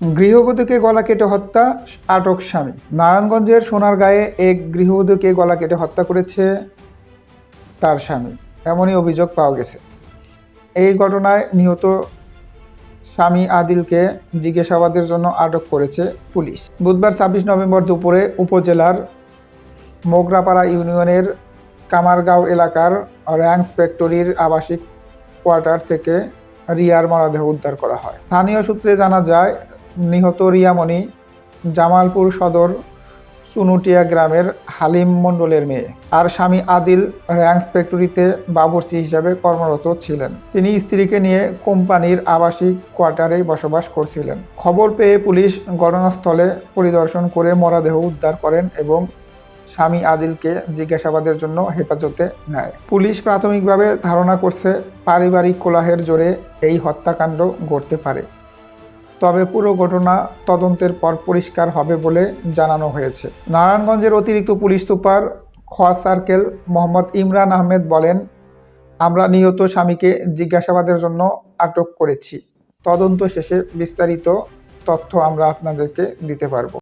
গৃহবধূকে গলা কেটে হত্যা, আটক স্বামী। নারায়ণগঞ্জের সোনারগাঁয়ে এক গৃহবধূকে গলা কেটে হত্যা করেছে তার স্বামী, এমনই অভিযোগ পাওয়া গেছে। এই ঘটনায় নিহত স্বামী আদিলকে জিজ্ঞাসাবাদের জন্য আটক করেছে পুলিশ। বুধবার ২৬ নভেম্বর দুপুরে উপজেলার মোগরাপাড়া ইউনিয়নের কামারগাঁও এলাকার র্যাংস ফ্যাক্টরির আবাসিক কোয়ার্টার থেকে রিয়ার মরদেহ উদ্ধার করা হয়। স্থানীয় সূত্রে জানা যায়, নিহত রিয়ামণি জামালপুর সদর চুনুটিয়া গ্রামের হালিম মণ্ডলের মেয়ে। আর স্বামী আদিল র্যাংস ফ্যাক্টরিতে বাবুর্চি হিসাবে কর্মরত ছিলেন। তিনি স্ত্রীকে নিয়ে কোম্পানির আবাসিক কোয়ার্টারে বসবাস করছিলেন। খবর পেয়ে পুলিশ ঘটনাস্থলে পরিদর্শন করে মরদেহ উদ্ধার করেন এবং স্বামী আদিলকে জিজ্ঞাসাবাদের জন্য হেফাজতে নেয়। পুলিশ প্রাথমিকভাবে ধারণা করছে পারিবারিক কোলাহের জোরে এই হত্যাকাণ্ড ঘটতে পারে, তবে পুরো ঘটনা তদন্তের পর পরিষ্কার হবে বলে জানানো হয়েছে। নারায়ণগঞ্জের অতিরিক্ত পুলিশ সুপার খ সার্কেল মোহাম্মদ ইমরান আহমেদ বলেন, আমরা নিহত স্বামীকে জিজ্ঞাসাবাদের জন্য আটক করেছি। তদন্ত শেষে বিস্তারিত তথ্য আমরা আপনাদেরকে দিতে পারব।